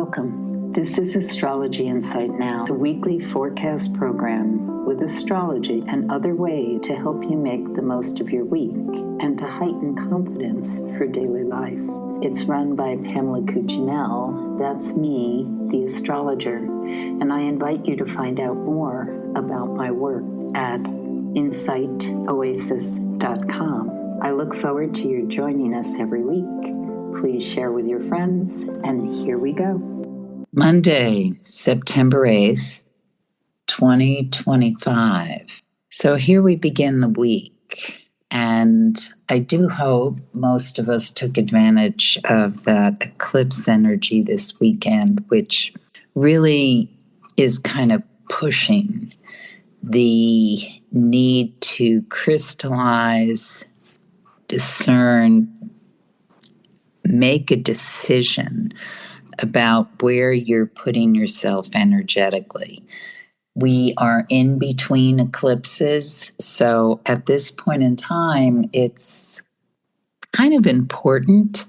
Welcome. This is Astrology Insight Now, a weekly forecast program with astrology and other ways to help you make the most of your week and to heighten confidence for daily life. It's run by Pamela Cuccinell, that's me, the astrologer, and I invite you to find out more about my work at insightoasis.com. I look forward to your joining us every week. Please share with your friends, and here we go. Monday, September 8th, 2025. So here we begin the week, and I do hope most of us took advantage of that eclipse energy this weekend, which really is kind of pushing the need to crystallize, discern, make a decision about where you're putting yourself energetically. We are in between eclipses, so at this point in time, it's kind of important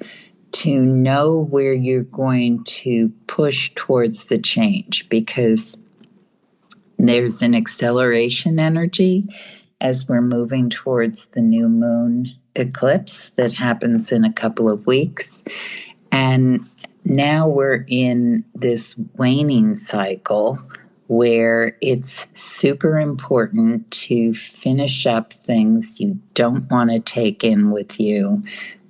to know where you're going to push towards the change, because there's an acceleration energy as we're moving towards the new moon eclipse that happens in a couple of weeks. And now we're in this waning cycle where it's super important to finish up things you don't want to take in with you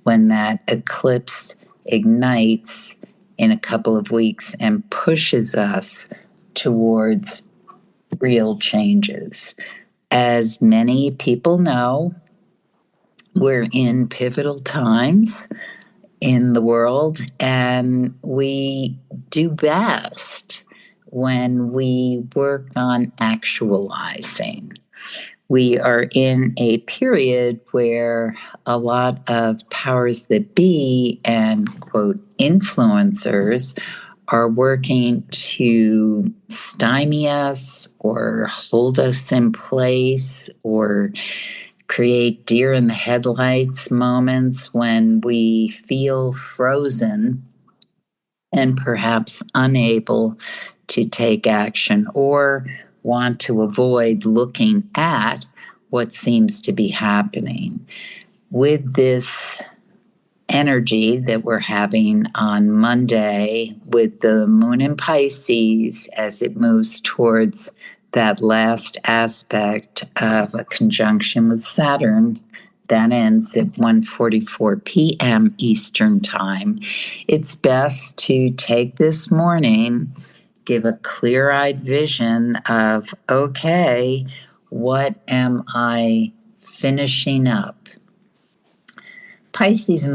when that eclipse ignites in a couple of weeks and pushes us towards real changes. As many people know, we're in pivotal times in the world, and we do best when we work on actualizing. We are in a period where a lot of powers that be and, quote, influencers are working to stymie us or hold us in place or create deer in the headlights moments when we feel frozen and perhaps unable to take action or want to avoid looking at what seems to be happening. With this energy that we're having on Monday with the moon in Pisces as it moves towards that last aspect of a conjunction with Saturn that ends at 1:44 p.m. Eastern Time, it's best to take this morning, give a clear-eyed vision of, okay, what am I finishing up? Pisces is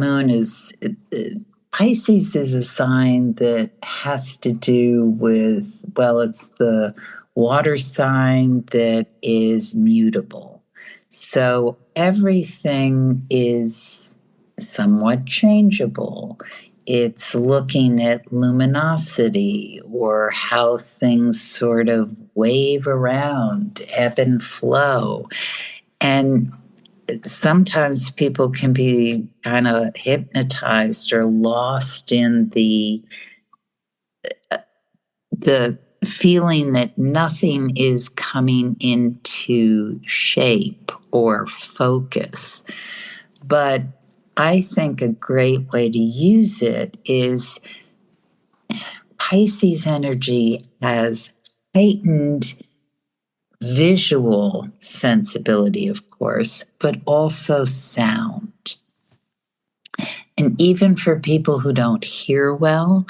a sign that has to do with, well, it's the water sign that is mutable. So everything is somewhat changeable. It's looking at luminosity or how things sort of wave around, ebb and flow. And sometimes people can be kind of hypnotized or lost in the feeling that nothing is coming into shape or focus. But I think a great way to use it is Pisces energy has heightened visual sensibility, of course, but also sound. And even for people who don't hear well,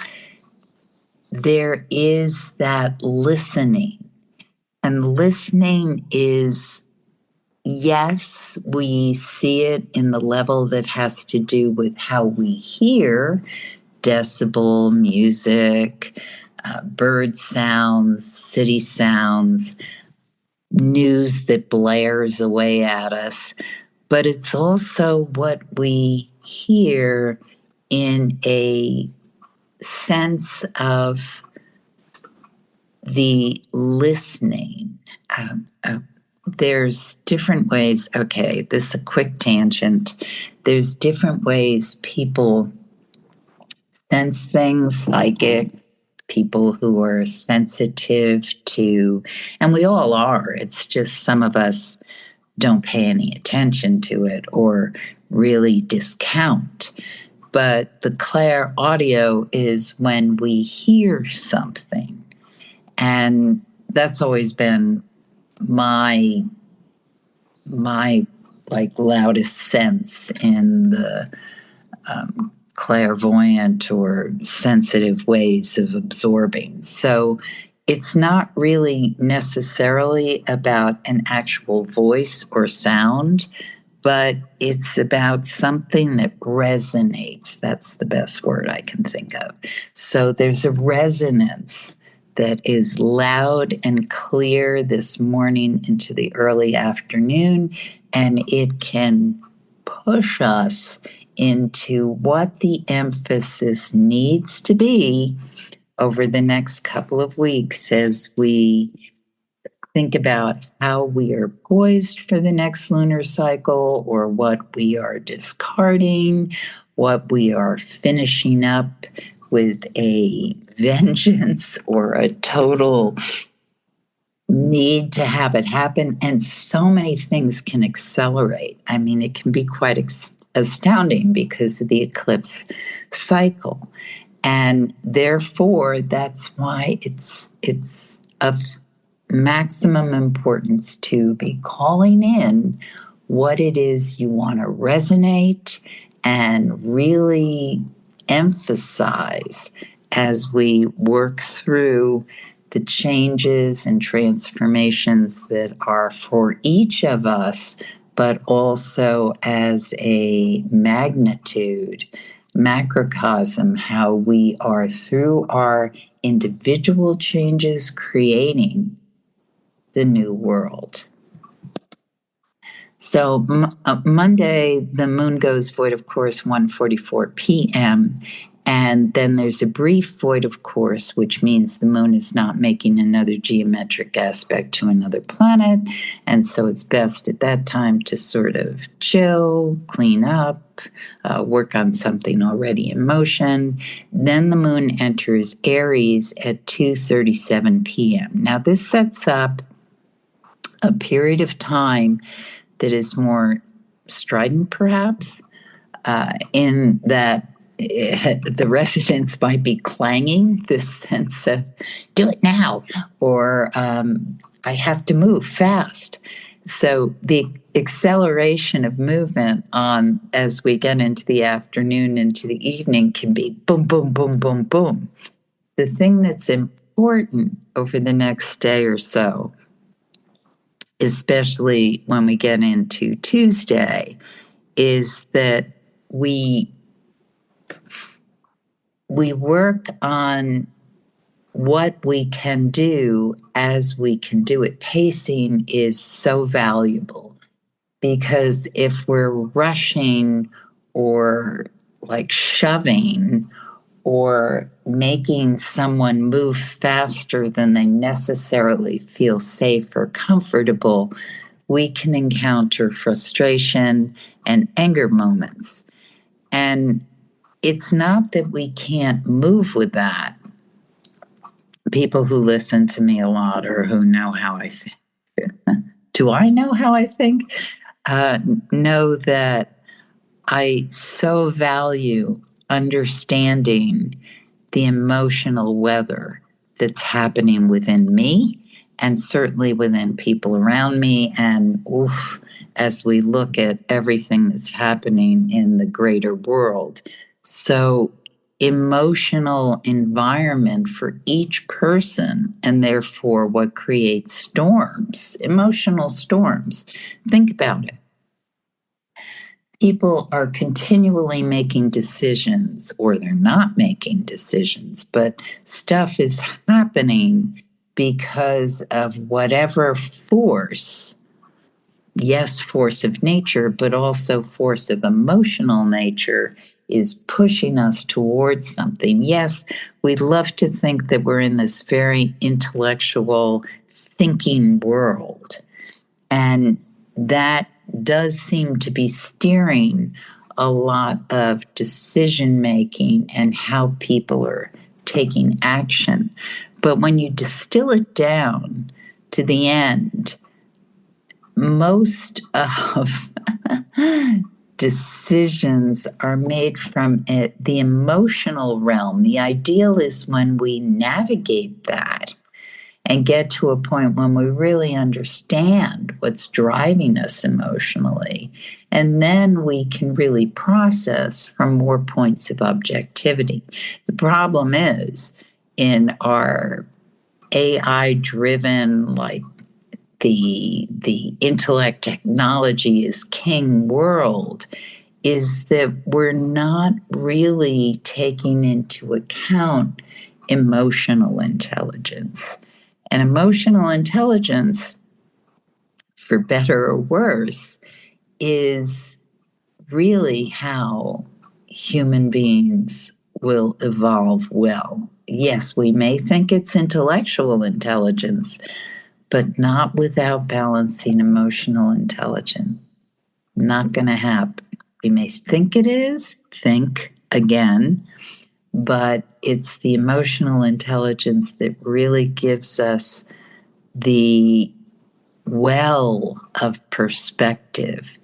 there is that listening. And listening is, yes, we see it in the level that has to do with how we hear, decibel, music, bird sounds, city sounds, news that blares away at us. But it's also what we hear in a sense of the listening. There's different ways. Okay, this is a quick tangent. There's different ways people sense things, psychics, people who are sensitive to, and we all are, it's just some of us don't pay any attention to it or really discount. But the clair audio is when we hear something. And that's always been my like loudest sense in the clairvoyant or sensitive ways of absorbing. So it's not really necessarily about an actual voice or sound, but it's about something that resonates. That's the best word I can think of. So there's a resonance that is loud and clear this morning into the early afternoon, and it can push us into what the emphasis needs to be over the next couple of weeks as we think about how we are poised for the next lunar cycle, or what we are discarding, what we are finishing up with a vengeance or a total need to have it happen. And so many things can accelerate. I mean, it can be quite astounding because of the eclipse cycle. And therefore, that's why it's of maximum importance to be calling in what it is you want to resonate and really emphasize as we work through the changes and transformations that are for each of us, but also as a magnitude, macrocosm, how we are through our individual changes creating the new world. So Monday, the moon goes void of course 1:44 p.m. And then there's a brief void of course, which means the moon is not making another geometric aspect to another planet. And so it's best at that time to sort of chill, clean up, work on something already in motion. Then the moon enters Aries at 2:37 p.m. Now this sets up a period of time that is more strident, perhaps, in that the resonance might be clanging, this sense of do it now, or I have to move fast. So the acceleration of movement on as we get into the afternoon, into the evening, can be boom, boom, boom, boom, boom. The thing that's important over the next day or so, especially when we get into Tuesday, is that we work on what we can do as we can do it. Pacing is so valuable, because if we're rushing or like shoving or making someone move faster than they necessarily feel safe or comfortable, we can encounter frustration and anger moments. And it's not that we can't move with that. People who listen to me a lot, or who know how I think, do I know how I think? Know that I so value understanding the emotional weather that's happening within me, and certainly within people around me. And as we look at everything that's happening in the greater world. So emotional environment for each person, and therefore what creates storms, emotional storms. Think about it. People are continually making decisions, or they're not making decisions, but stuff is happening because of whatever force. Yes, force of nature, but also force of emotional nature is pushing us towards something. Yes, we'd love to think that we're in this very intellectual thinking world, and that does seem to be steering a lot of decision making and how people are taking action. But when you distill it down to the end, most of decisions are made from the emotional realm. The ideal is when we navigate that and get to a point when we really understand what's driving us emotionally. And then we can really process from more points of objectivity. The problem is in our AI-driven, like the intellect technology is king world, is that we're not really taking into account emotional intelligence. And emotional intelligence, for better or worse, is really how human beings will evolve well. Yes, we may think it's intellectual intelligence, but not without balancing emotional intelligence. Not going to happen. We may think it is, think again, but it's the emotional intelligence that really gives us the well of perspective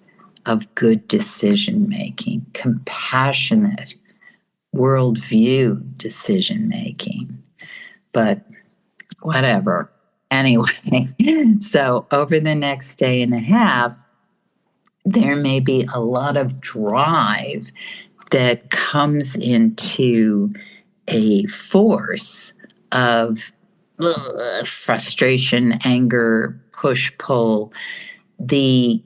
of good decision making, compassionate worldview decision making. But whatever. Anyway, so over the next day and a half, there may be a lot of drive that comes into a force of frustration, anger, push, pull. The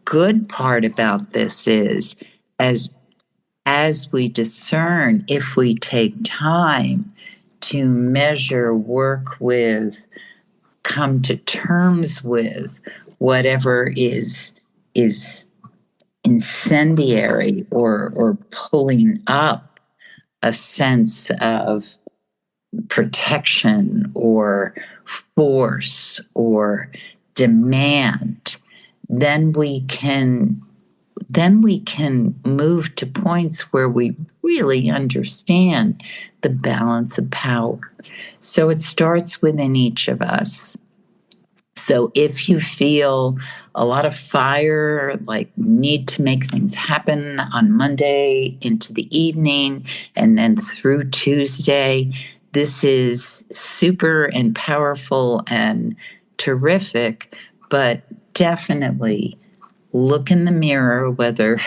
good part about this is as we discern, if we take time to measure, work with, come to terms with whatever is incendiary or pulling up a sense of protection or force or demand, then we can move to points where we really understand the balance of power. So it starts within each of us. So if you feel a lot of fire, like need to make things happen on Monday into the evening and then through Tuesday, this is super and powerful and terrific, but definitely look in the mirror, whether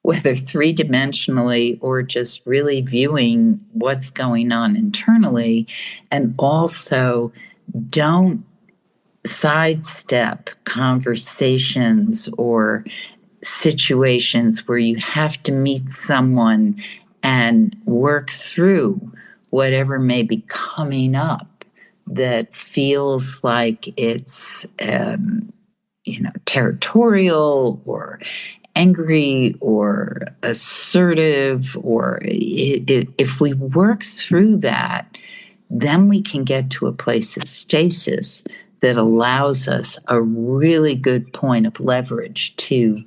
three-dimensionally or just really viewing what's going on internally, and also don't sidestep conversations or situations where you have to meet someone and work through whatever may be coming up that feels like it's territorial or angry or assertive, or if we work through that, then we can get to a place of stasis that allows us a really good point of leverage to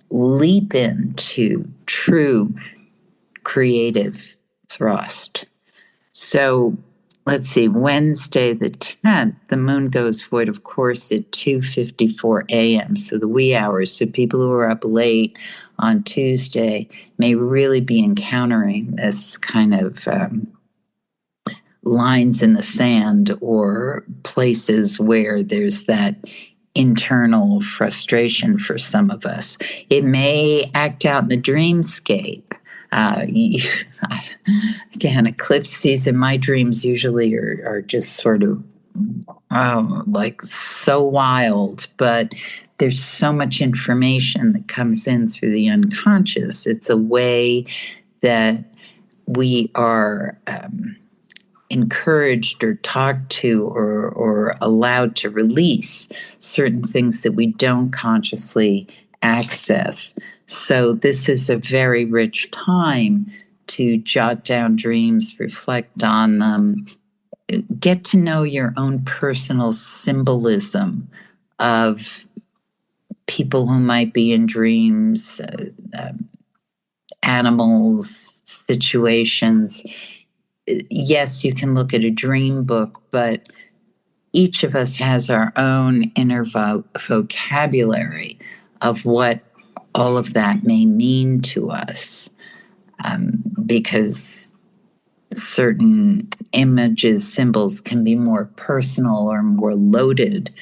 leap into true creative thrust. So let's see, Wednesday the 10th, the moon goes void, of course, at 2:54 a.m., so the wee hours. So people who are up late on Tuesday may really be encountering this kind of lines in the sand or places where there's that internal frustration for some of us. It may act out in the dreamscape. Again, eclipse season, my dreams usually are just sort of like so wild, but there's so much information that comes in through the unconscious. It's a way that we are encouraged or talked to or allowed to release certain things that we don't consciously access. So this is a very rich time to jot down dreams, reflect on them, get to know your own personal symbolism of people who might be in dreams, animals, situations. Yes, you can look at a dream book, but each of us has our own inner vocabulary of what all of that may mean to us, because certain images, symbols can be more personal or more loaded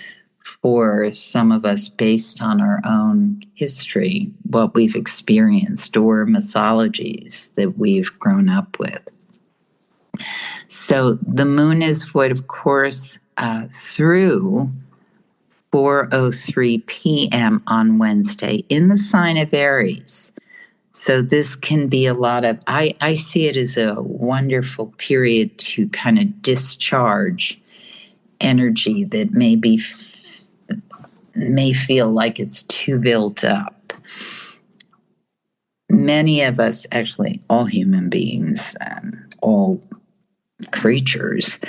for some of us based on our own history, what we've experienced, or mythologies that we've grown up with. So the moon is void, of course, through 4:03 p.m. on Wednesday in the sign of Aries. So this can be a lot of, I see it as a wonderful period to kind of discharge energy that may feel like it's too built up. Many of us, actually all human beings, all creatures,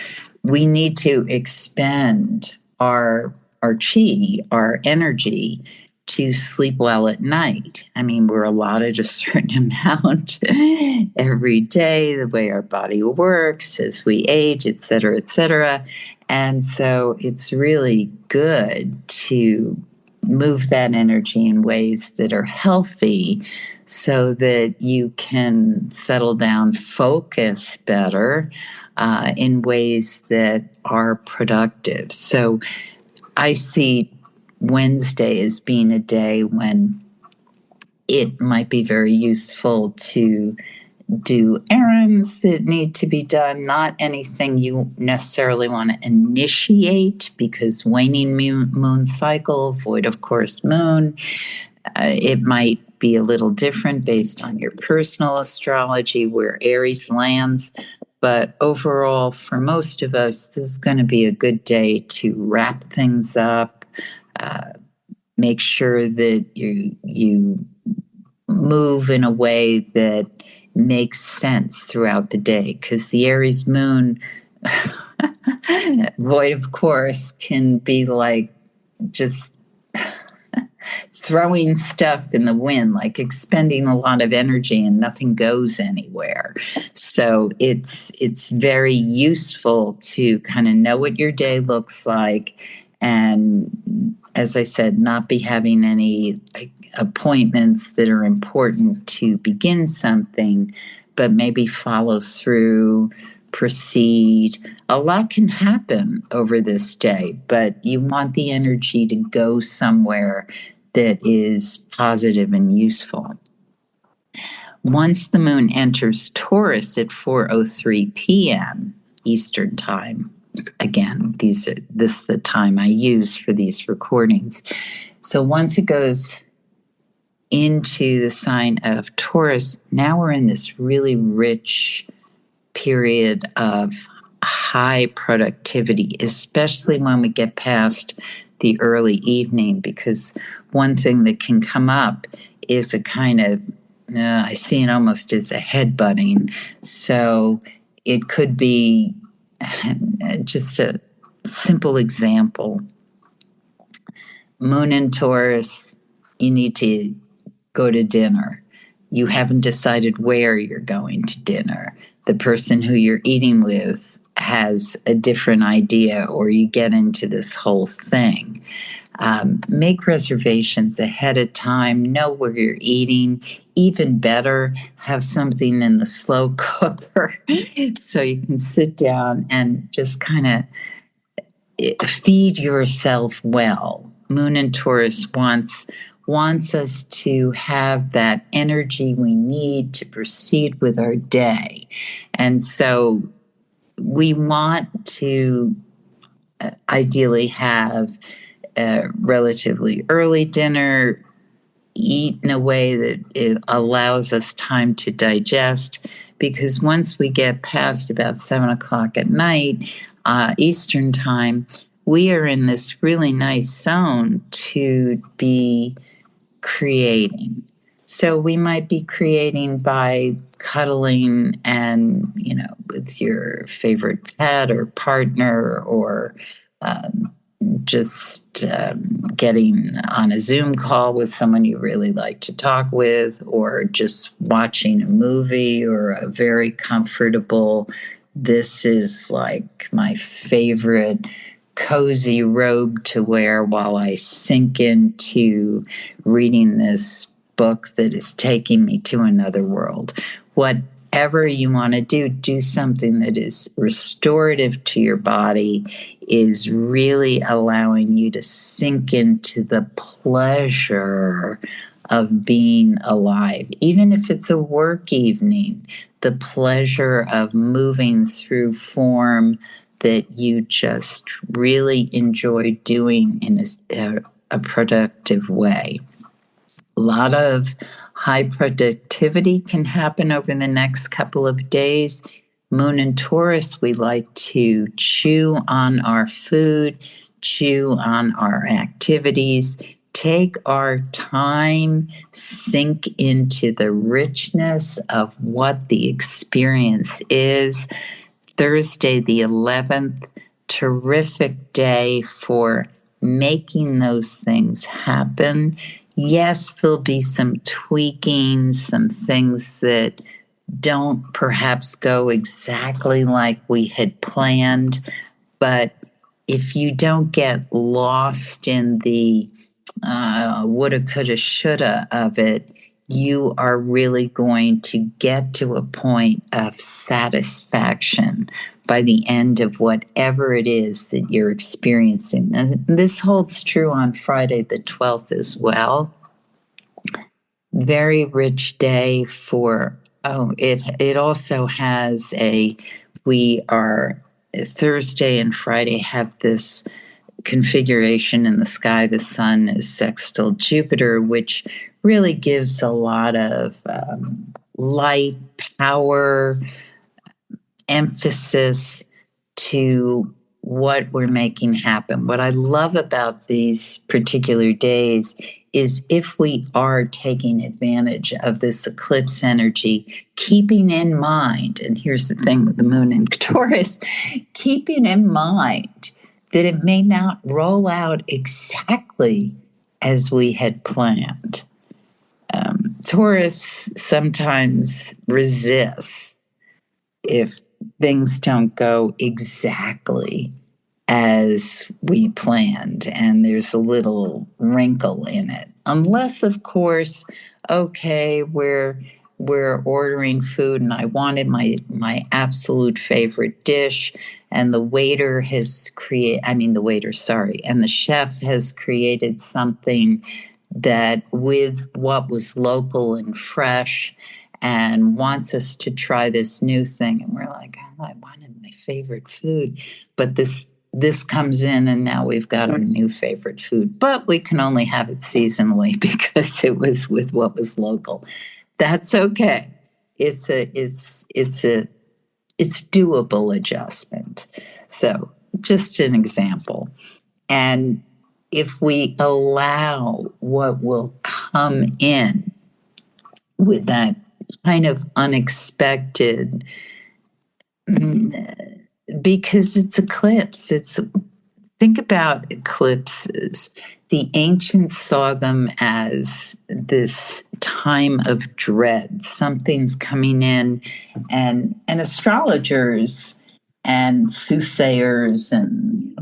we need to expend our chi, our energy, to sleep well at night. I mean, we're allotted a certain amount every day, the way our body works as we age, et cetera, et cetera. And so it's really good to move that energy in ways that are healthy so that you can settle down, focus better in ways that are productive. So I see Wednesday as being a day when it might be very useful to do errands that need to be done, not anything you necessarily want to initiate, because waning moon cycle, void of course moon, it might be a little different based on your personal astrology, where Aries lands. But overall, for most of us, this is going to be a good day to wrap things up, make sure that you move in a way that makes sense throughout the day, because the Aries moon, void of course, can be like just throwing stuff in the wind, like expending a lot of energy and nothing goes anywhere. So it's very useful to kind of know what your day looks like, and as I said, not be having any appointments that are important to begin something, but maybe follow through, proceed. A lot can happen over this day, but you want the energy to go somewhere that is positive and useful. Once the moon enters Taurus at 4:03 p.m. Eastern Time, again, this is the time I use for these recordings. So once it goes into the sign of Taurus, now we're in this really rich period of high productivity, especially when we get past the early evening, because one thing that can come up is a kind of, I see it almost as a headbutting. So it could be just a simple example. Moon in Taurus, you need to go to dinner. You haven't decided where you're going to dinner. The person who you're eating with has a different idea, or you get into this whole thing. Make reservations ahead of time. Know where you're eating. Even better, have something in the slow cooker so you can sit down and just kind of feed yourself well. Moon in Taurus wants us to have that energy we need to proceed with our day. And so we want to ideally have a relatively early dinner, eat in a way that it allows us time to digest, because once we get past about 7 o'clock at night, Eastern Time, we are in this really nice zone to be creating. So we might be creating by cuddling and, with your favorite pet or partner, or just getting on a Zoom call with someone you really like to talk with, or just watching a movie or a very comfortable, this is like my favorite cozy robe to wear while I sink into reading this book that is taking me to another world. Whatever you want to do something that is restorative to your body, is really allowing you to sink into the pleasure of being alive. Even if it's a work evening, the pleasure of moving through form that you just really enjoy doing in a productive way. A lot of high productivity can happen over the next couple of days. Moon and Taurus, we like to chew on our food, chew on our activities, take our time, sink into the richness of what the experience is. Thursday, the 11th, terrific day for making those things happen. Yes, there'll be some tweaking, some things that don't perhaps go exactly like we had planned. But if you don't get lost in the woulda, coulda, shoulda of it, you are really going to get to a point of satisfaction by the end of whatever it is that you're experiencing. And this holds true on Friday the 12th as well. Very rich day for, it also has Thursday and Friday have this configuration in the sky. The sun is sextile Jupiter, which really gives a lot of light, power, emphasis to what we're making happen. What I love about these particular days is if we are taking advantage of this eclipse energy, keeping in mind, and here's the thing with the moon in Taurus, keeping in mind that it may not roll out exactly as we had planned. Taurus sometimes resists if things don't go exactly as we planned, and there's a little wrinkle in it. Unless, of course, okay, we're ordering food and I wanted my absolute favorite dish, and the chef has created something that with what was local and fresh and wants us to try this new thing. And we're like, oh, I wanted my favorite food. But this comes in and now we've got our new favorite food. But we can only have it seasonally because it was with what was local. That's okay. It's doable adjustment. So just an example. And if we allow what will come in with that kind of unexpected, because it's eclipse. Think about eclipses. The ancients saw them as this time of dread. Something's coming in, and astrologers and soothsayers and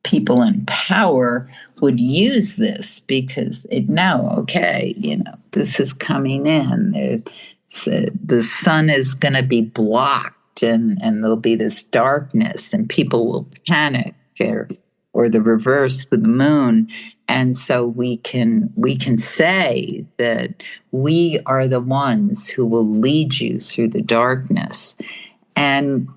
people in power would use this because they'd know, okay, this is coming in. The sun is going to be blocked, and there'll be this darkness, and people will panic, or the reverse with the moon. And so we can say that we are the ones who will lead you through the darkness. And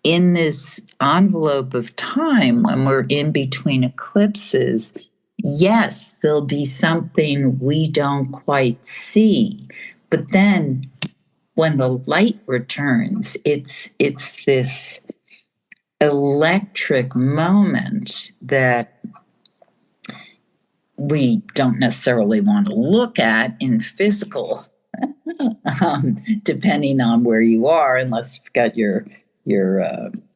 in this envelope of time, when we're in between eclipses, yes, there'll be something we don't quite see. But then when the light returns, it's this electric moment that we don't necessarily want to look at in physical, depending on where you are, unless you've got your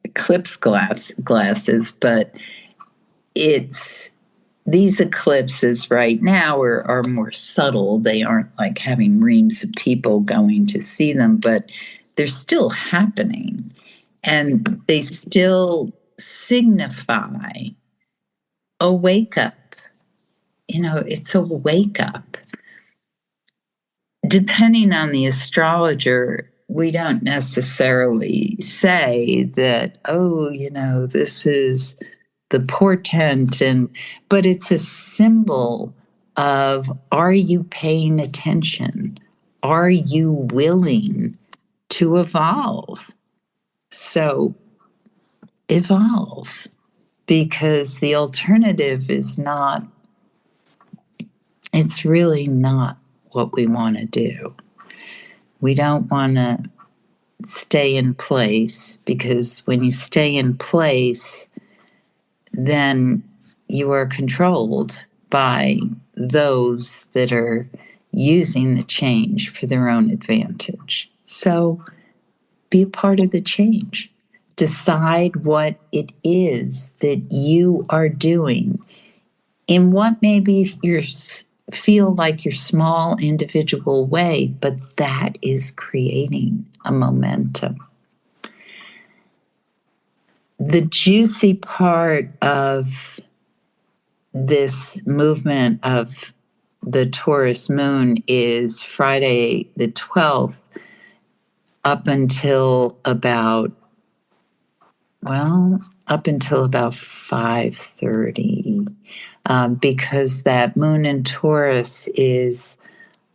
eclipse glasses. But it's these eclipses right now are more subtle. They aren't like having reams of people going to see them, but they're still happening. And they still signify a wake up. It's a wake up. Depending on the astrologer, we don't necessarily say that, this is the portent, but it's a symbol of, are you paying attention? Are you willing to evolve? So evolve, because the alternative is not, it's really not what we want to do. We don't want to stay in place, because when you stay in place, then you are controlled by those that are using the change for their own advantage. So be a part of the change. Decide what it is that you are doing in what maybe you feel like your small individual way, but that is creating a momentum. The juicy part of this movement of the Taurus moon is Friday the 12th up until about 5:30, because that moon in Taurus is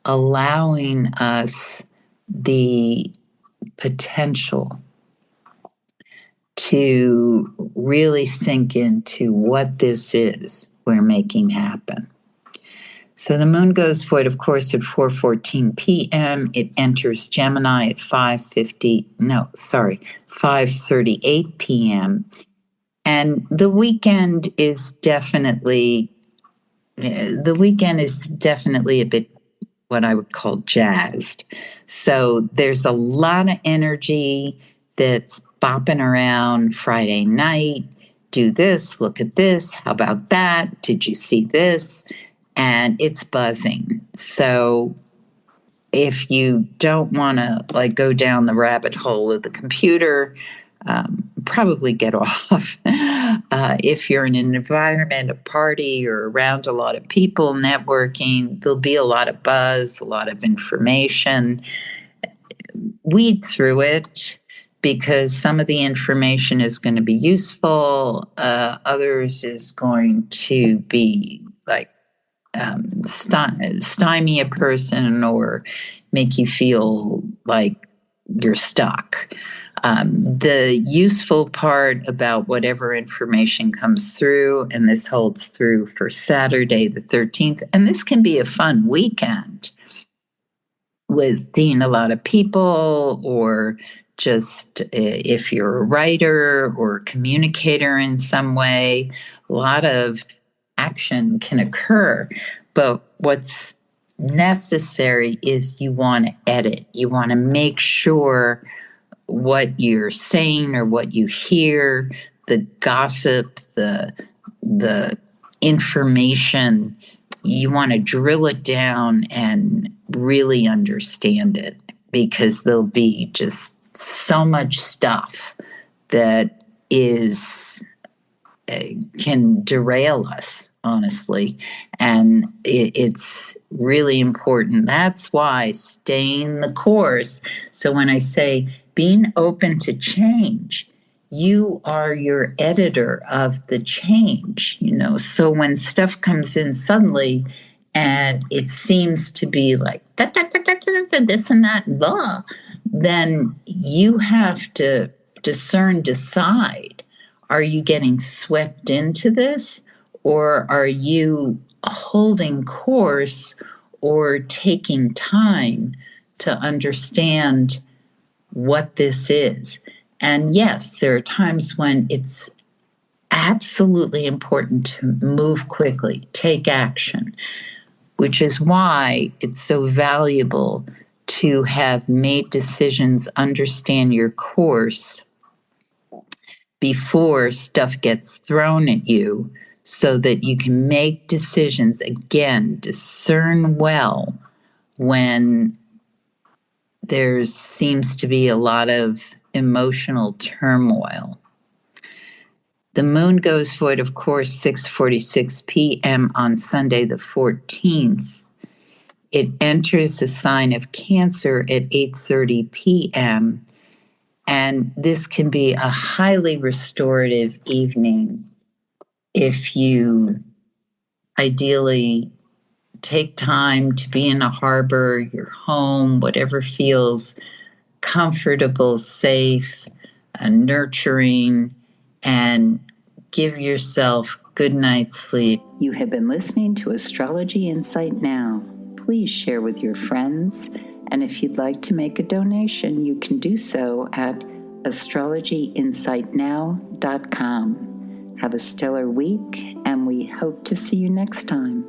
allowing us the potential to really sink into what this is we're making happen. So the moon goes void, of course, at 4:14 p.m. It enters Gemini at 5:38 p.m. And the weekend is definitely a bit what I would call jazzed. So there's a lot of energy that's bopping around Friday night. Do this, look at this, how about that? Did you see this? And it's buzzing. So if you don't want to go down the rabbit hole of the computer, probably get off. If you're in an environment, a party, or around a lot of people networking, there'll be a lot of buzz, a lot of information. Weed through it, because some of the information is going to be useful. Others is going to be stymie a person or make you feel like you're stuck. The useful part about whatever information comes through, and this holds through for Saturday the 13th, and this can be a fun weekend with seeing a lot of people, or just if you're a writer or communicator in some way, a lot of action can occur. But what's necessary is you want to edit. You want to make sure what you're saying or what you hear, the gossip, the information, you want to drill it down and really understand it, because there'll be just so much stuff that can derail us, honestly. And it's really important. That's why staying the course. So when I say being open to change, you are your editor of the change, So when stuff comes in suddenly and it seems to be like this and that, blah, then you have to decide, are you getting swept into this, or are you holding course or taking time to understand what this is? And yes, there are times when it's absolutely important to move quickly, take action, which is why it's so valuable to have made decisions, understand your course before stuff gets thrown at you, so that you can make decisions. Again, discern well when there seems to be a lot of emotional turmoil. The moon goes void, of course, 6:46 p.m. on Sunday the 14th. It enters the sign of Cancer at 8:30 p.m., and this can be a highly restorative evening if you ideally take time to be in a harbor, your home, whatever feels comfortable, safe, nurturing, and give yourself good night's sleep. You have been listening to Astrology Insight Now. Please share with your friends, and if you'd like to make a donation, you can do so at astrologyinsightnow.com. Have a stellar week, and we hope to see you next time.